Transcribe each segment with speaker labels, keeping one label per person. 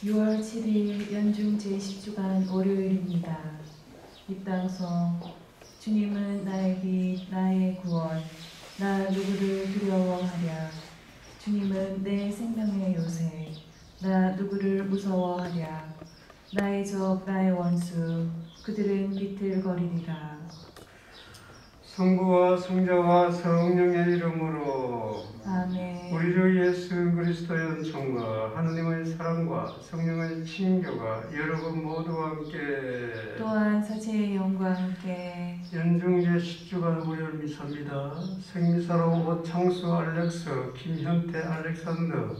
Speaker 1: 6월 7일 연중 제10주간 월요일입니다. 입당성 주님은 나의 빛, 나의 구원, 나 누구를 두려워하랴. 주님은 내 생명의 요새, 나 누구를 무서워하랴. 나의 적, 나의 원수, 그들은 비틀거리리라.
Speaker 2: 성부와 성자와 성령의 이름으로
Speaker 1: 아멘.
Speaker 2: 우리 주 예수 그리스도의 은총과 하느님의 사랑과 성령의 친교가 여러분 모두와 함께
Speaker 1: 또한 사제의 영과 함께
Speaker 2: 연중제 10주간 월요일 미사입니다. 생미사로 오창수 알렉스, 김현태 알렉산더,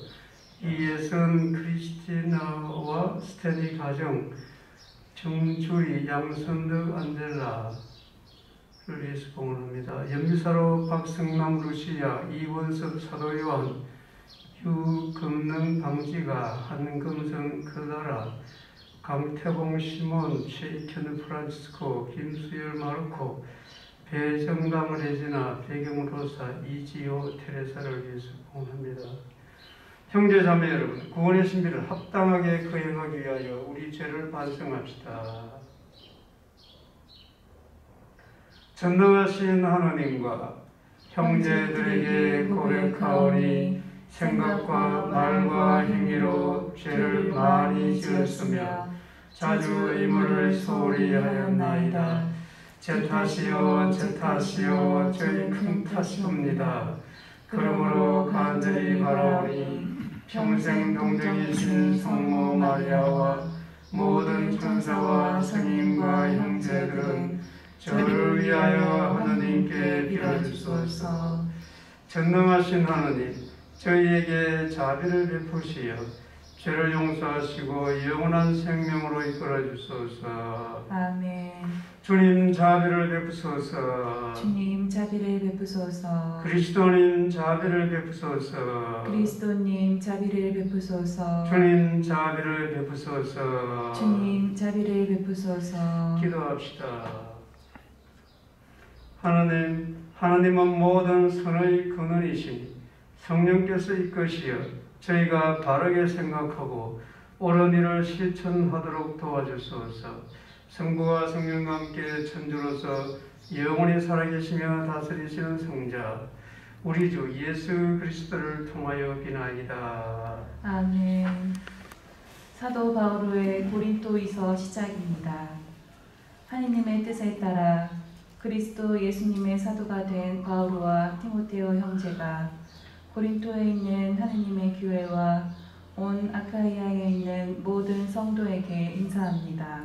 Speaker 2: 이예선 크리스티나와 스테니 가정, 정주희 양선득 안젤라 위해서 봉헌합니다. 연미사로 박승남 루시아, 이원섭 사도요한, 유금능 방지가, 한금성 그다라, 강태봉 시몬, 최익현 프란치스코, 김수열 마르코, 배정강 레지나, 배경로사, 이지호 테레사를 위해서 봉헌합니다. 형제자매 여러분, 구원의 신비를 합당하게 거행하기 위하여 우리 죄를 반성합시다. 전능하신 하나님과 형제들에게 고백하오니 생각과 말과 행위로 죄를 많이 지었으며 자주 의무를 소홀히 하였나이다. 제 탓이요 제 탓이요 저희 큰 탓이옵니다. 그러므로 간절히 바라오니 평생 동정이신 성모 마리아와 모든 천사와 성인과 형제들은 저를 위하여 하느님께 빌어주소서. 전능하신 하느님, 저희에게 자비를 베푸시어 죄를 용서하시고 영원한 생명으로 이끌어 주소서.
Speaker 1: 아멘.
Speaker 2: 주님 자비를 베푸소서.
Speaker 1: 주님 자비를 베푸소서.
Speaker 2: 그리스도님 자비를 베푸소서.
Speaker 1: 그리스도님 자비를 베푸소서.
Speaker 2: 주님 자비를 베푸소서.
Speaker 1: 주님 자비를 베푸소서.
Speaker 2: 기도합시다. 하나님은 모든 선의 근원이시니 성령께서 이끄시어 저희가 바르게 생각하고 옳은 일을 실천하도록 도와주소서. 성부와 성령과 함께 천주로서 영원히 살아계시며 다스리시는 성자 우리 주 예수 그리스도를 통하여 비나이다.
Speaker 1: 아멘. 사도 바오로의 고린토이서 시작입니다. 하느님의 뜻에 따라 그리스도 예수님의 사도가 된 바오로와 디모데오 형제가 고린토에 있는 하느님의 교회와 온 아카이아에 있는 모든 성도에게 인사합니다.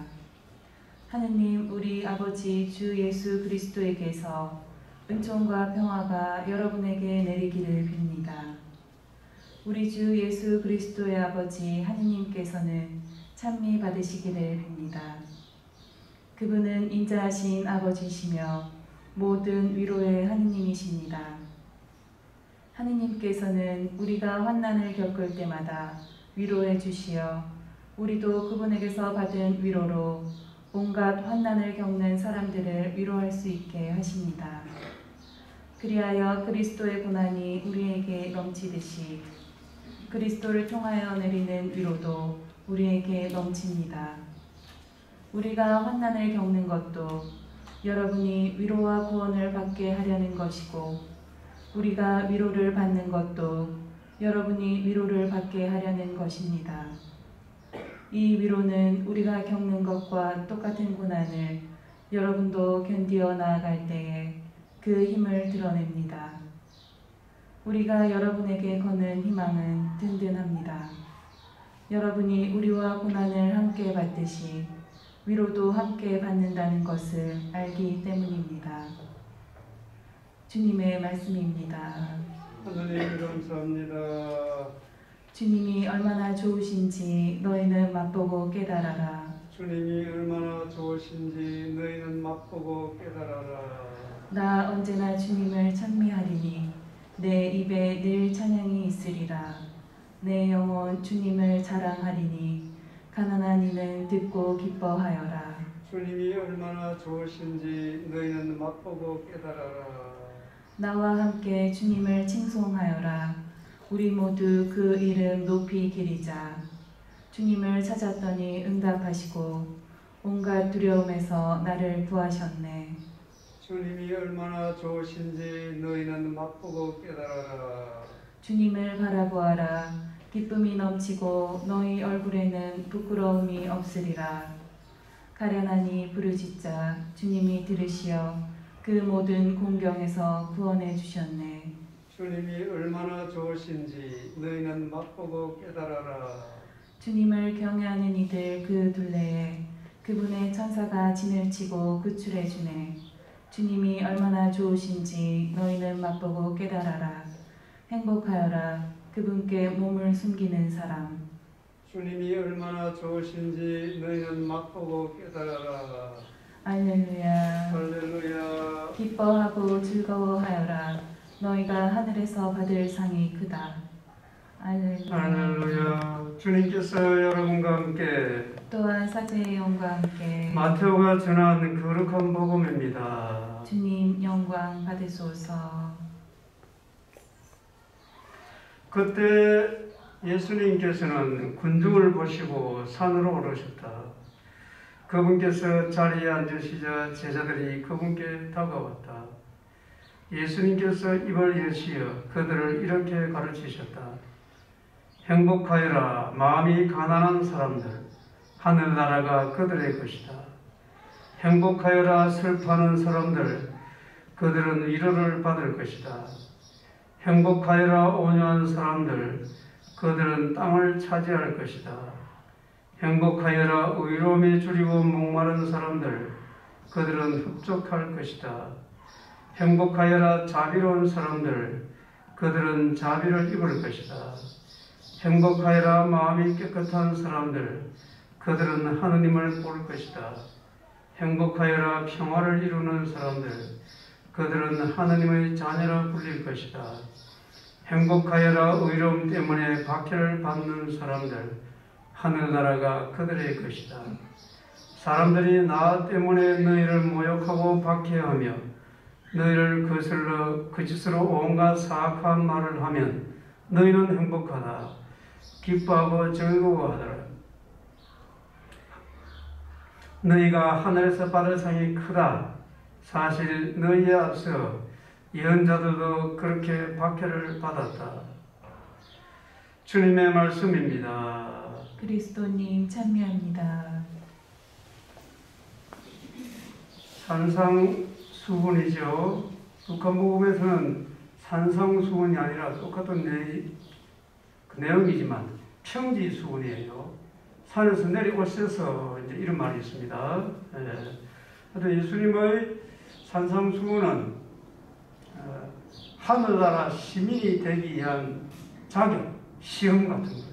Speaker 1: 하느님 우리 아버지 주 예수 그리스도에게서 은총과 평화가 여러분에게 내리기를 빕니다. 우리 주 예수 그리스도의 아버지 하느님께서는 찬미 받으시기를 빕니다. 그분은 인자하신 아버지시며 모든 위로의 하느님이십니다. 하느님께서는 우리가 환난을 겪을 때마다 위로해 주시어 우리도 그분에게서 받은 위로로 온갖 환난을 겪는 사람들을 위로할 수 있게 하십니다. 그리하여 그리스도의 고난이 우리에게 넘치듯이 그리스도를 통하여 내리는 위로도 우리에게 넘칩니다. 우리가 환난을 겪는 것도 여러분이 위로와 구원을 받게 하려는 것이고 우리가 위로를 받는 것도 여러분이 위로를 받게 하려는 것입니다. 이 위로는 우리가 겪는 것과 똑같은 고난을 여러분도 견디어 나아갈 때에 그 힘을 드러냅니다. 우리가 여러분에게 거는 희망은 든든합니다. 여러분이 우리와 고난을 함께 받듯이 위로도 함께 받는다는 것을 알기 때문입니다. 주님의 말씀입니다.
Speaker 2: 하나님 감사합니다.
Speaker 1: 주님이 얼마나 좋으신지 너희는 맛보고 깨달아라.
Speaker 2: 주님이 얼마나 좋으신지 너희는 맛보고 깨달아라.
Speaker 1: 나 언제나 주님을 찬미하리니 내 입에 늘 찬양이 있으리라. 내 영혼 주님을 자랑하리니 가난한 이는 듣고 기뻐하여라.
Speaker 2: 주님이 얼마나 좋으신지 너희는 맛보고 깨달아라.
Speaker 1: 나와 함께 주님을 칭송하여라. 우리 모두 그 이름 높이 기리자. 주님을 찾았더니 응답하시고 온갖 두려움에서 나를 구하셨네.
Speaker 2: 주님이 얼마나 좋으신지 너희는 맛보고 깨달아라.
Speaker 1: 주님을 바라보아라. 기쁨이 넘치고 너희 얼굴에는 부끄러움이 없으리라. 가련하니 부르짖자 주님이 들으시어 그 모든 공경에서 구원해 주셨네.
Speaker 2: 주님이 얼마나 좋으신지 너희는 맛보고 깨달아라.
Speaker 1: 주님을 경외하는 이들 그 둘레에 그분의 천사가 진을 치고 구출해 주네. 주님이 얼마나 좋으신지 너희는 맛보고 깨달아라. 행복하여라. 그분께 몸을 숨기는 사람.
Speaker 2: 주님이 얼마나 좋으신지 너희는 맛보고 깨달아라.
Speaker 1: 알렐루야.
Speaker 2: 할렐루야.
Speaker 1: 기뻐하고 즐거워하여라. 너희가 하늘에서 받을 상이 크다. 알렐루야.
Speaker 2: 할렐루야. 주님께서 여러분과 함께
Speaker 1: 또한 사제의 영과 함께
Speaker 2: 마테오가 전한 거룩한 복음입니다.
Speaker 1: 주님 영광 받으소서.
Speaker 2: 그때 예수님께서는 군중을 보시고 산으로 오르셨다. 그분께서 자리에 앉으시자 제자들이 그분께 다가왔다. 예수님께서 입을 여시어 그들을 이렇게 가르치셨다. 행복하여라 마음이 가난한 사람들, 하늘나라가 그들의 것이다. 행복하여라 슬퍼하는 사람들, 그들은 위로를 받을 것이다. 행복하여라 온유한 사람들, 그들은 땅을 차지할 것이다. 행복하여라 의로움에 줄이고 목마른 사람들, 그들은 흡족할 것이다. 행복하여라 자비로운 사람들, 그들은 자비를 입을 것이다. 행복하여라 마음이 깨끗한 사람들, 그들은 하느님을 볼 것이다. 행복하여라 평화를 이루는 사람들, 그들은 하느님의 자녀라 불릴 것이다. 행복하여라 의로움 때문에 박해를 받는 사람들, 하늘나라가 그들의 것이다. 사람들이 나 때문에 너희를 모욕하고 박해하며 너희를 거슬러 거짓으로 온갖 사악한 말을 하면 너희는 행복하다. 기뻐하고 즐거워하더라. 너희가 하늘에서 받을 상이 크다. 사실 너희에 앞서 예언자들도 그렇게 박해를 받았다. 주님의 말씀입니다.
Speaker 1: 그리스도님 찬미합니다.
Speaker 2: 산상수훈이죠. 북한복음에서는 산상수훈이 아니라 똑같은 내용이지만 평지수훈이에요. 산에서 내려오셔서 이제 이런 말이 있습니다. 하여튼 예수님의 산상수훈은 하늘나라 시민이 되기 위한 자격, 시험 같은 거예요.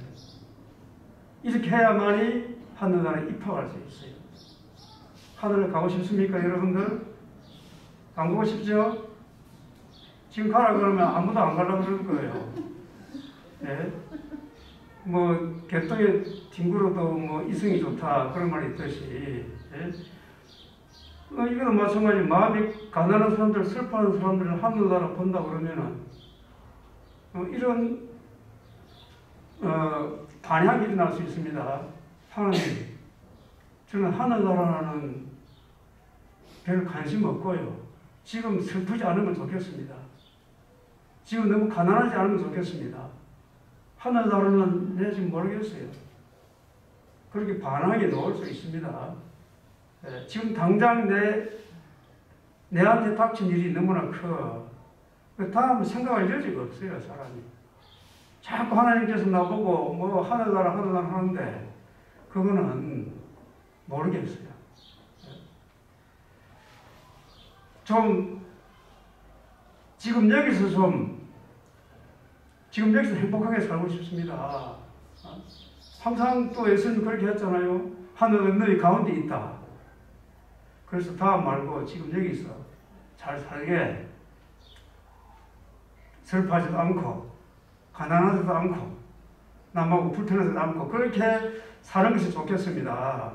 Speaker 2: 이렇게 해야만이 하늘나라에 입학할 수 있어요. 하늘을 가고 싶습니까, 여러분들? 안 가고 싶죠? 지금 가라 그러면 아무도 안 가려고 그럴 거예요. 예? 뭐 개똥에 뒹굴어도 뭐 이승이 좋다 그런 말이 있듯이, 예? 이거는 마찬가지. 마음이 가난한 사람들, 슬퍼하는 사람들을 하늘나라 본다 그러면은 이런 반향이 일어날 수 있습니다. 하나님, 저는 하늘나라는 별 관심 없고요. 지금 슬프지 않으면 좋겠습니다. 지금 너무 가난하지 않으면 좋겠습니다. 하늘나라는 내 지금 모르겠어요. 그렇게 반항이 나올 수 있습니다. 지금 당장 내한테 닥친 일이 너무나 커. 다음 생각할 여지가 없어요, 사람이. 자꾸 하나님께서 나보고 뭐 하늘나라 하는데 그거는 모르겠어요. 지금 여기서 행복하게 살고 싶습니다. 항상 또 예수님 그렇게 했잖아요. 하늘은 너희 가운데 있다. 그래서 다음 말고 지금 여기서 잘 살게, 슬퍼하지도 않고 가난하지도 않고 남하고 불편하지도 않고 그렇게 사는 것이 좋겠습니다.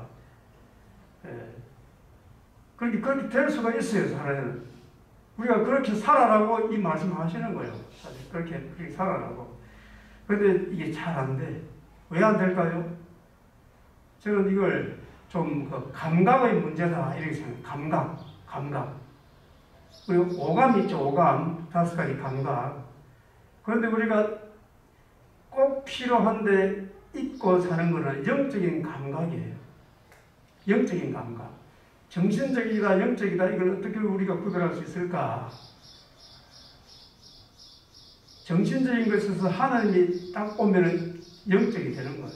Speaker 2: 그렇게 될 수가 있어요, 사람은. 우리가 그렇게 살아라고 이 말씀 하시는 거예요. 사실 그렇게 살아라고. 그런데 이게 잘 안 돼. 왜 안 될까요? 저는 이걸 좀 그 감각의 문제다 이렇게 생각해요. 감각. 그리고 오감이 있죠. 오감. 5가지 감각. 그런데 우리가 꼭 필요한데 잊고 사는 것은 영적인 감각이에요. 영적인 감각. 정신적이다, 영적이다, 이걸 어떻게 우리가 구별할 수 있을까? 정신적인 것에서 하나님이 딱 오면은 영적이 되는 거예요.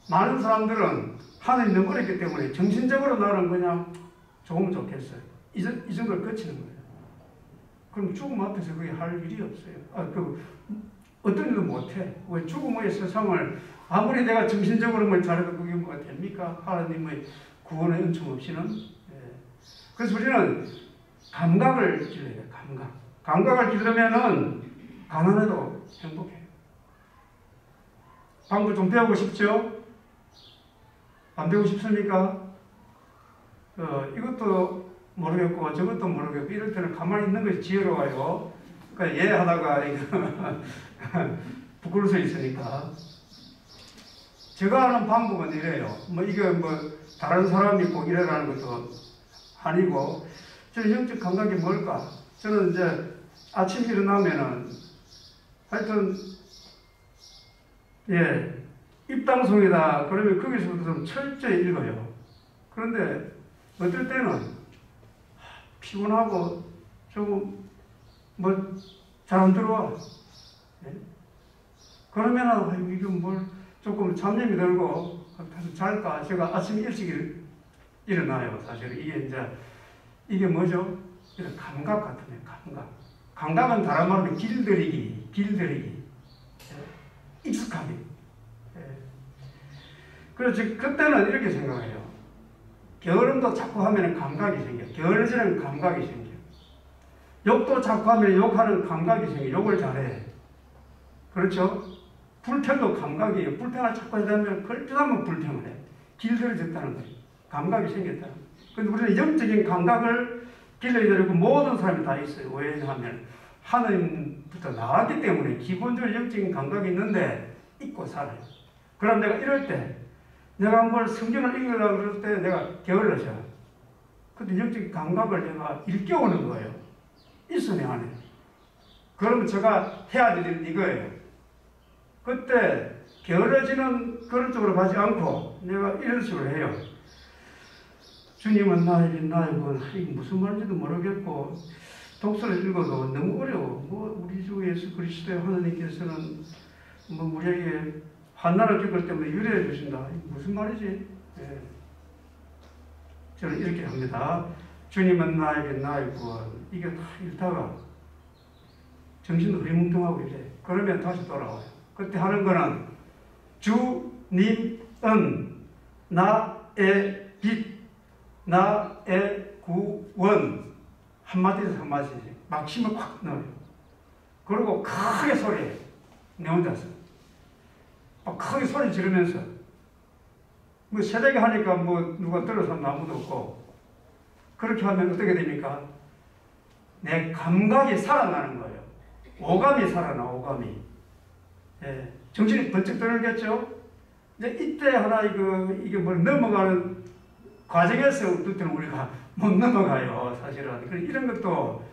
Speaker 2: 많은 사람들은 하나님이 너무 어렵기 때문에 정신적으로 나는 그냥 좋으면 좋겠어요. 이 정도를 거치는 거예요. 그럼 죽음 앞에서 그게 할 일이 없어요. 어떤 일도 못해. 왜 죽음의 세상을 아무리 내가 정신적으로 뭘 잘해도 그게 뭐가 됩니까? 하나님의 구원의 은총 없이는. 예. 그래서 우리는 감각을 기르야 돼요. 감각을 기르면은 가난해도 행복해요. 방법 좀 배우고 싶죠? 안 배우고 싶습니까? 이것도 모르겠고 저것도 모르겠고 이럴 때는 가만히 있는 것이 지혜로워요. 그러니까 예 하다가 부끄러워서 있으니까. 제가 하는 방법은 이래요. 이게 다른 사람이 꼭 이래라는 것도 아니고, 저는 영적 감각이 뭘까? 저는 이제 아침 일어나면은, 하여튼, 입방송이다. 그러면 거기서부터 좀 철저히 읽어요. 그런데 어떨 때는 피곤하고 조금 잘 안 들어와. 그러면 이게 조금 잡념이 들고 잘까? 제가 아침 일찍 일어나요. 사실 이게 뭐죠? 이런 감각 같은데, 감각. 감각은 다른 말로 길들이기. 익숙하게. 그래서 그때는 이렇게 생각해요. 게으름도 자꾸 하면 감각이 생겨. 게으르지는 감각이 생겨. 욕도 자꾸 하면 욕하는 감각이 생겨. 욕을 잘해. 그렇죠? 불평도 감각이에요. 불평을 자꾸 하면 걸핏하면 불평을 해. 길들여졌다는 거예요. 감각이 생겼다는 거예요. 그런데 우리는 영적인 감각을 길러야 되고 모든 사람이 다 있어요. 왜냐하면 하나님부터 나왔기 때문에 기본적으로 영적인 감각이 있는데 잊고 살아요. 그럼 내가 이럴 때 내가 뭘 성경을 읽으려고 그럴 때 내가 게을러져. 근데 영적인 감각을 내가 일깨우는 거예요. 있어 내 안에. 그러면 제가 해야 될 일은 이거예요. 그때 게을러지는 그런 쪽으로 가지 않고 내가 이런 식으로 해요. 주님은 나이고 이게 무슨 말인지도 모르겠고 독서를 읽어도 너무 어려워. 우리 주 예수 그리스도의 하나님께서는 우리에게 환난을 겪을 때문에 유래해 주신다. 무슨 말이지? 저는 이렇게 합니다. 주님은 나의 구원. 이게 다 읽다가 정신도 흐리뭉텅하고 이래. 그러면 다시 돌아와요. 그때 하는 거는 주님은 나의 빛, 나의 구원. 한마디에서 한마디씩 막심을 콱 넣어요. 그리고 크게 소리해요. 내 혼자서. 크게 소리 지르면서. 새벽에 하니까 누가 들어서 아무도 없고. 그렇게 하면 어떻게 됩니까? 내 감각이 살아나는 거예요. 오감이 살아나, 오감이. 정신이 번쩍 들겠죠? 이제 이때 하나 이게 넘어가는 과정에서 어떨 때는 우리가 못 넘어가요, 사실은. 이런 것도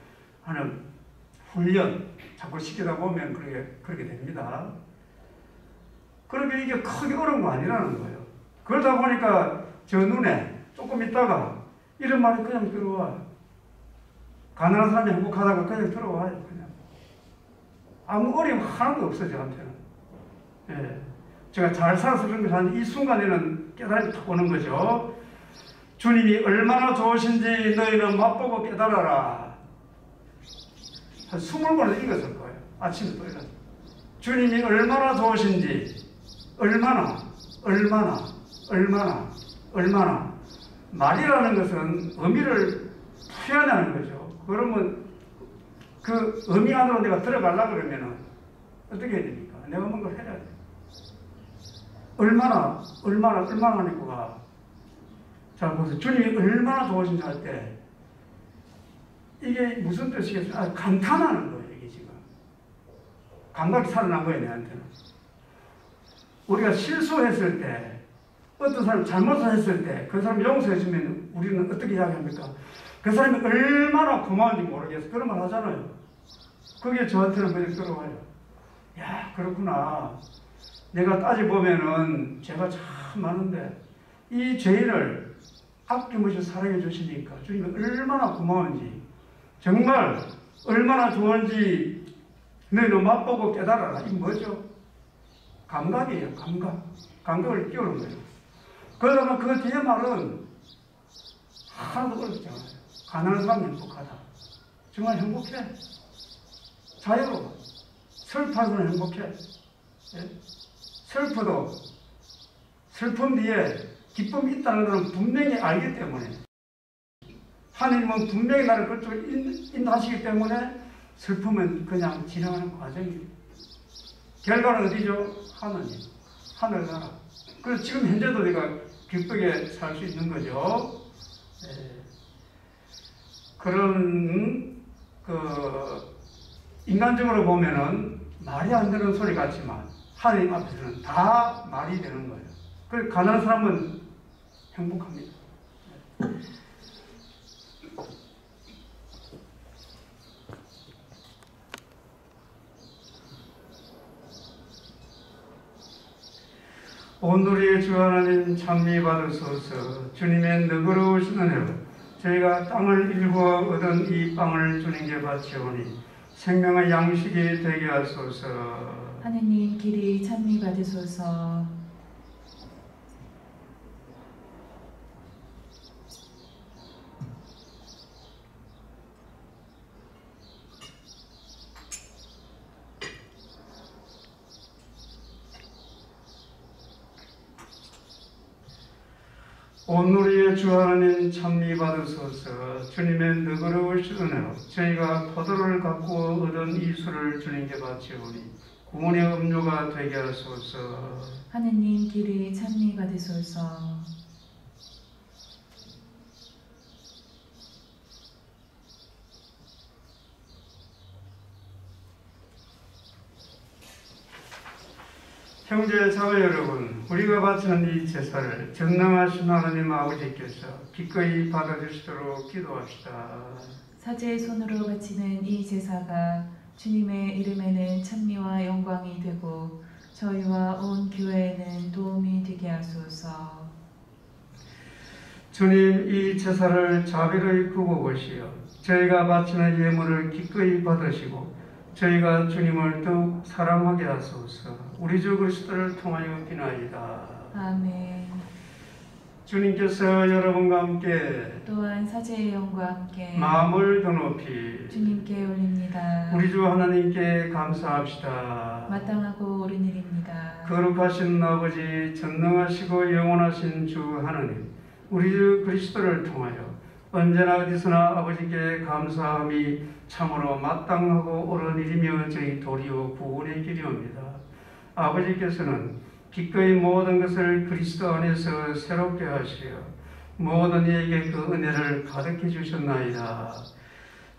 Speaker 2: 하는 훈련, 자꾸 시키다 보면 그렇게 됩니다. 그러니까 이게 크게 어려운 거 아니라는 거예요. 그러다 보니까 저 눈에 조금 있다가 이런 말이 그냥 들어와. 가난한 사람이 행복하다고 그냥 들어와요, 그냥. 아무 어려움 하나도 없어요, 저한테는. 제가 잘 살아서 그런 것이 아니라 이 순간에는 깨달음이 탁 오는 거죠. 주님이 얼마나 좋으신지 너희는 맛보고 깨달아라. 한 20번을 읽었을 거예요. 아침에 또 일어나서. 주님이 얼마나 좋으신지, 얼마나. 말이라는 것은 의미를 표현하는 거죠. 그러면 그 의미 안으로 내가 들어가려고 그러면 어떻게 해야 됩니까? 내가 뭔가를 해야 돼. 얼마나 하니까. 자, 보세요. 주님이 얼마나 좋으신지 할 때, 이게 무슨 뜻이겠어요? 감탄하는 거예요, 이게 지금. 감각이 살아난 거예요, 내한테는. 우리가 실수했을 때, 어떤 사람 잘못을 했을 때 그 사람 용서해주면 우리는 어떻게 이야기합니까? 그 사람이 얼마나 고마운지 모르겠어. 그런 말 하잖아요. 그게 저한테는 그냥 들어와요. 야, 그렇구나. 내가 따져보면은 죄가 참 많은데 이 죄인을 아낌없이 사랑해 주시니까 주님이 얼마나 고마운지, 정말 얼마나 좋은지 너희는 맛보고 깨달아라. 이 뭐죠? 감각이에요. 감각을 끼우는 거예요. 그러다가 그 뒤에 말은 하나도 어렵지 않아요. 가난한 사람 행복하다. 정말 행복해. 자유로워. 슬퍼하는 사람 행복해. 예? 슬퍼도 슬픔 뒤에 기쁨이 있다는 것은 분명히 알기 때문에, 하나님은 분명히 나를 그쪽에 인도하시기 때문에 슬픔은 그냥 지나가는 과정입니다. 결과는 어디죠? 하나님, 하늘나라. 그래서 지금 현재도 우리가 기쁘게 살 수 있는 거죠. 그런 인간적으로 보면은 말이 안 되는 소리 같지만 하나님 앞에서는 다 말이 되는 거예요. 그래서 가난한 사람은 행복합니다. 온누리의 주 하나님 찬미 받으소서. 주님의 너그러우신 은혜로 저희가 땅을 일구어 얻은 이 빵을 주님께 바치오니 생명의 양식이 되게 하소서.
Speaker 1: 하느님 길이 찬미 받으소서.
Speaker 2: 온누리의 주 하나님 찬미 받으소서. 주님의 너그러우신 은혜로 저희가 포도를 갖고 얻은 이 술을 주님께 바치오니 구원의 음료가 되게 하소서.
Speaker 1: 하느님 길이 찬미 받으소서.
Speaker 2: 형제 자매 여러분, 우리가 바치는 이 제사를 전능하신 하나님 아버지께서 기꺼이 받아주시도록 기도합시다.
Speaker 1: 사제의 손으로 바치는 이 제사가 주님의 이름에는 찬미와 영광이 되고 저희와 온 교회에는 도움이 되게 하소서.
Speaker 2: 주님, 이 제사를 자비로 이끌고 보시어 저희가 바치는 예물을 기꺼이 받으시고 저희가 주님을 더욱 사랑하게 하소서. 우리 주 그리스도를 통하여 비나이다.
Speaker 1: 아멘.
Speaker 2: 주님께서 여러분과 함께
Speaker 1: 또한 사제의 영과 함께
Speaker 2: 마음을 더 높이
Speaker 1: 주님께 올립니다.
Speaker 2: 우리 주 하나님께 감사합시다.
Speaker 1: 마땅하고 옳은 일입니다.
Speaker 2: 거룩하신 아버지, 전능하시고 영원하신 주 하나님, 우리 주 그리스도를 통하여 언제나 어디서나 아버지께 감사함이 참으로 마땅하고 옳은 일이며 저희 도리요 구원의 길이옵니다. 아버지께서는 기꺼이 모든 것을 그리스도 안에서 새롭게 하시어 모든 이에게 그 은혜를 가득해 주셨나이다.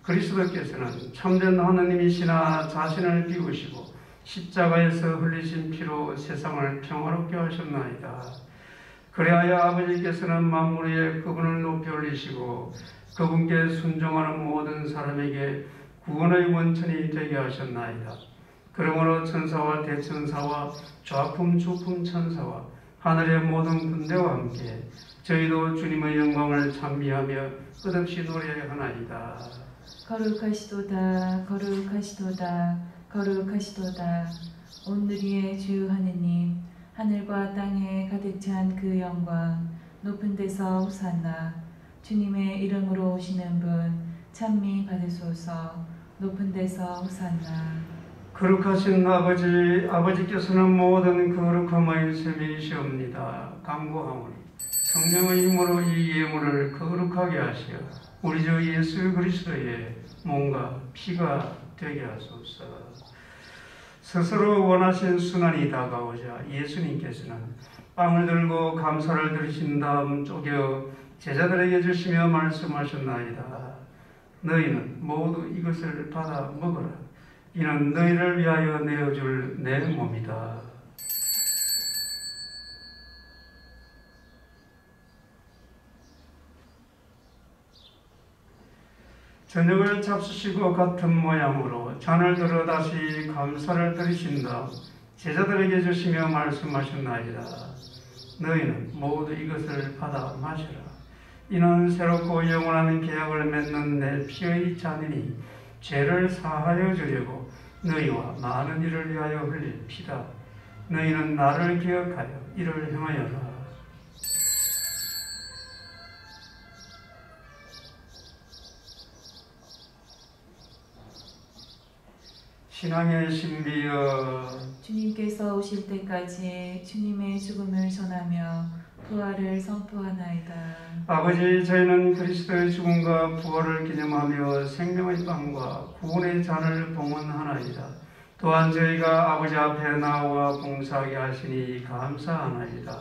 Speaker 2: 그리스도께서는 참된 하나님이시나 자신을 비우시고 십자가에서 흘리신 피로 세상을 평화롭게 하셨나이다. 그래야 아버지께서는 만물 위에 그분을 높이 올리시고 그분께 순종하는 모든 사람에게 구원의 원천이 되게 하셨나이다. 그러므로 천사와 대천사와 좌품 주품 천사와 하늘의 모든 군대와 함께 저희도 주님의 영광을 찬미하며 끝없이 노래하나이다.
Speaker 1: 거룩하시도다 거룩하시도다 거룩하시도다. 온누리의 주 하느님, 하늘과 땅에 가득 찬 그 영광, 높은 데서 호산나. 주님의 이름으로 오시는 분 찬미 받으소서. 높은 데서 호산나.
Speaker 2: 거룩하신 아버지, 아버지께서는 모든 거룩함의 셈이시옵니다. 간구하오니 성령의 힘으로 이 예물을 거룩하게 하시어 우리 주 예수 그리스도의 몸과 피가 되게 하소서. 스스로 원하신 순환이 다가오자 예수님께서는 빵을 들고 감사를 드리신 다음 쪼개어 제자들에게 주시며 말씀하셨나이다. 너희는 모두 이것을 받아 먹어라. 이는 너희를 위하여 내어줄 내 몸이다. 저녁을 잡수시고 같은 모양으로 잔을 들어 다시 감사를 드리신 다음 제자들에게 주시며 말씀하셨나이다. 너희는 모두 이것을 받아 마시라. 이는 새롭고 영원한 계약을 맺는 내 피의 잔이니 죄를 사하여 주려고 너희와 많은 이를 위하여 흘릴 피다. 너희는 나를 기억하여 이를 행하여라. 신앙의 신비여,
Speaker 1: 주님께서 오실 때까지 주님의 죽음을 전하며 부활을 선포하나이다.
Speaker 2: 아버지, 저희는 그리스도의 죽음과 부활을 기념하며 생명의 빵과 구원의 잔을 봉헌하나이다. 또한 저희가 아버지 앞에 나와 봉사하게 하시니 감사하나이다.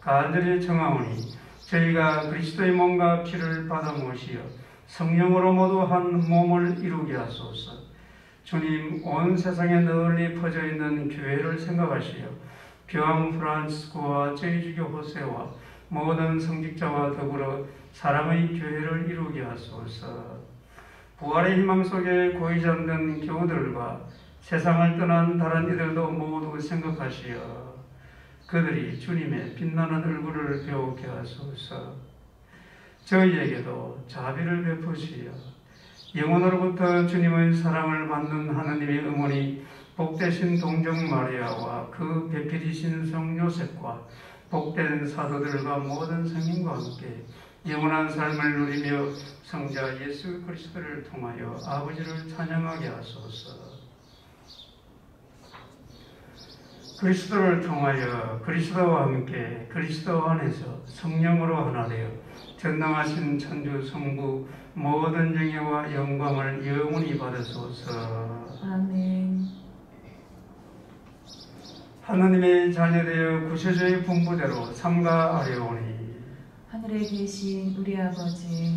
Speaker 2: 간절히 청하오니 저희가 그리스도의 몸과 피를 받아 모시어 성령으로 모두 한 몸을 이루게 하소서. 주님, 온 세상에 널리 퍼져 있는 교회를 생각하시어 교황 프란치스코와 저희 주교 호세와 모든 성직자와 더불어 사랑의 교회를 이루게 하소서. 부활의 희망 속에 고이 잠든 교우들과 세상을 떠난 다른 이들도 모두 생각하시어 그들이 주님의 빛나는 얼굴을 배우게 하소서. 저희에게도 자비를 베푸시어 영혼으로부터 주님의 사랑을 받는 하느님의 어머니 복되신 동정 마리아와 그 배필이신 성 요셉과 복된 사도들과 모든 성인과 함께 영원한 삶을 누리며 성자 예수 그리스도를 통하여 아버지를 찬양하게 하소서. 그리스도를 통하여 그리스도와 함께 그리스도 안에서 성령으로 하나 되어 전능하신 천주 성부 모든 영예와 영광을 영원히 받으소서.
Speaker 1: 아멘.
Speaker 2: 하느님의 자녀되어 구세주의 분부대로 삼가 아뢰오니
Speaker 1: 하늘에 계신 우리 아버지,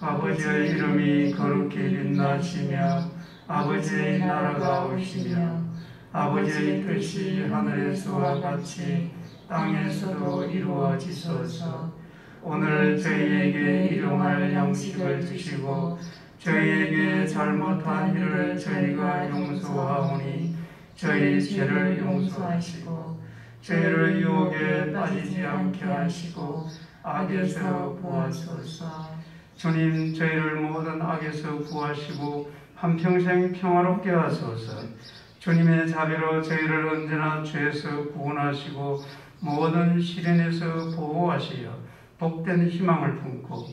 Speaker 2: 아버지의 이름이 거룩히 빛나시며 아버지의 나라가 오시며 아버지의 뜻이 하늘에서와 같이 땅에서도 이루어지소서. 오늘 저희에게 일용할 양식을 주시고 저희에게 잘못한 일을 저희가 용서하오니 저희 죄를 용서하시고 저희를 유혹에 빠지지 않게 하시고 악에서 구하소서. 주님, 저희를 모든 악에서 구하시고 한평생 평화롭게 하소서. 주님의 자비로 저희를 언제나 죄에서 구원하시고 모든 시련에서 보호하시어 복된 희망을 품고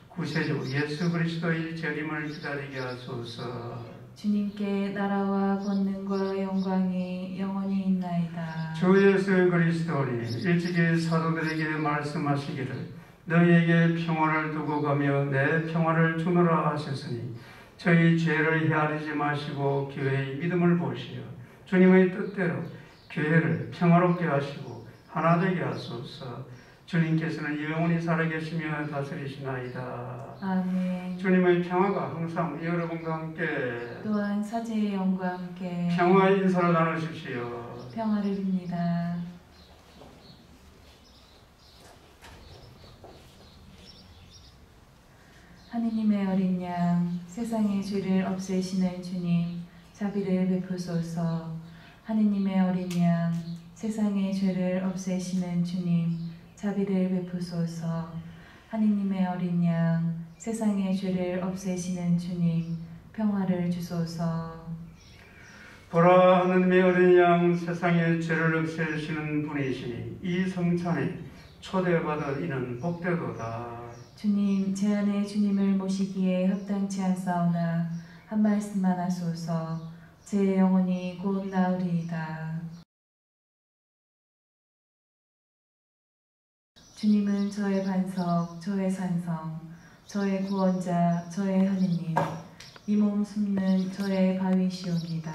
Speaker 2: 구세주 예수 그리스도의 재림을 기다리게 하소서.
Speaker 1: 주님께 나라와 권능과 영광이 영원히 있나이다.
Speaker 2: 주 예수 그리스도님, 일찍이 사도들에게 말씀하시기를 너희에게 평화를 두고 가며 내 평화를 주노라 하셨으니 저희 죄를 헤아리지 마시고 교회의 믿음을 보시어 주님의 뜻대로 교회를 평화롭게 하시고 하나 되게 하소서. 주님께서는 영원히 살아계시며 다스리시나이다.
Speaker 1: 아멘.
Speaker 2: 주님의 평화가 항상 여러분과 함께
Speaker 1: 또한 사제의 영과 함께
Speaker 2: 평화의 인사를 나누십시오.
Speaker 1: 평화를 빕니다. 하느님의 어린 양, 세상의 죄를 없애시는 주님, 자비를 베푸소서. 하느님의 어린 양, 세상의 죄를 없애시는 주님, 자비를 베푸소서. 하느님의 어린 양, 세상의 죄를 없애시는 주님, 평화를 주소서.
Speaker 2: 보라, 하느님의 어린 양, 세상의 죄를 없애시는 분이시니 이 성찬에 초대받은 이는 복되도다.
Speaker 1: 주님, 제 안에 주님을 모시기에 합당치 않사오나 한 말씀만 하소서. 제 영혼이 곧 나으리이다. 주님은 저의 반석, 저의 산성, 저의 구원자, 저의 하느님, 이 몸 숨는 저의 바위시옵니다.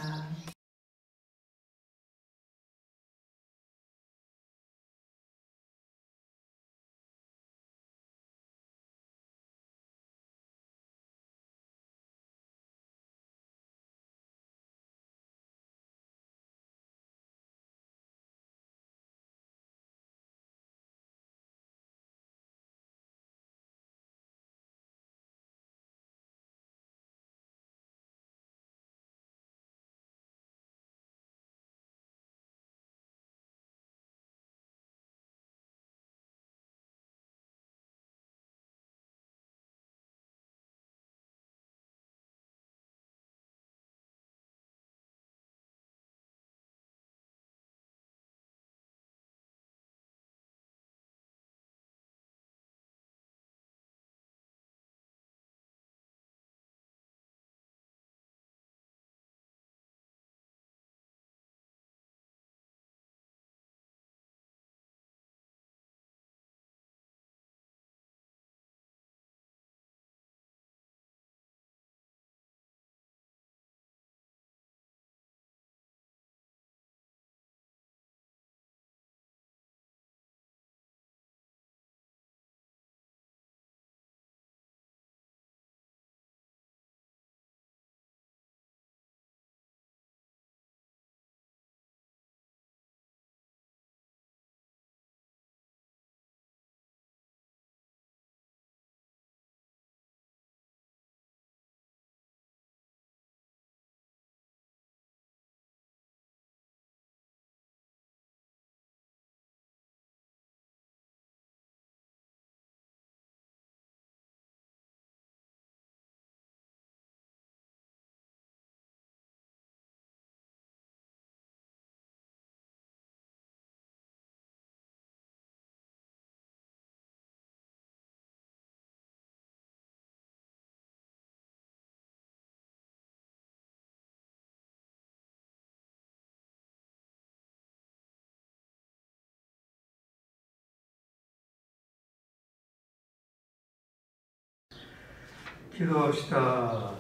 Speaker 2: 기도합시다.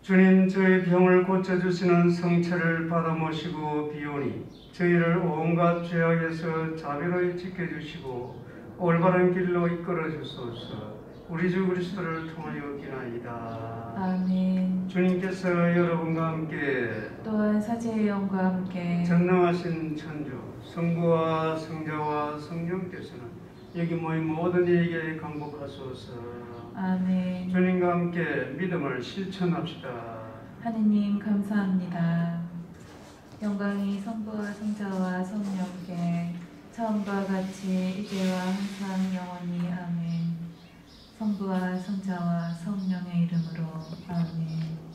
Speaker 2: 주님, 저희 병을 고쳐주시는 성체를 받아 모시고 비오니 저희를 온갖 죄악에서 자비로이 지켜주시고 올바른 길로 이끌어 주소서. 우리 주 그리스도를 통하여 기나이다.
Speaker 1: 아멘.
Speaker 2: 주님께서 여러분과 함께
Speaker 1: 또한 사제의 영과 함께
Speaker 2: 전능하신 천주 성부와 성자와 성령께서는 여기 모인 모든 이에게 강복하소서.
Speaker 1: 아멘.
Speaker 2: 주님과 함께 믿음을 실천합시다.
Speaker 1: 하느님 감사합니다. 영광이 성부와 성자와 성령께 처음과 같이 이제와 항상 영원히 아멘. 성부와 성자와 성령의 이름으로 아멘.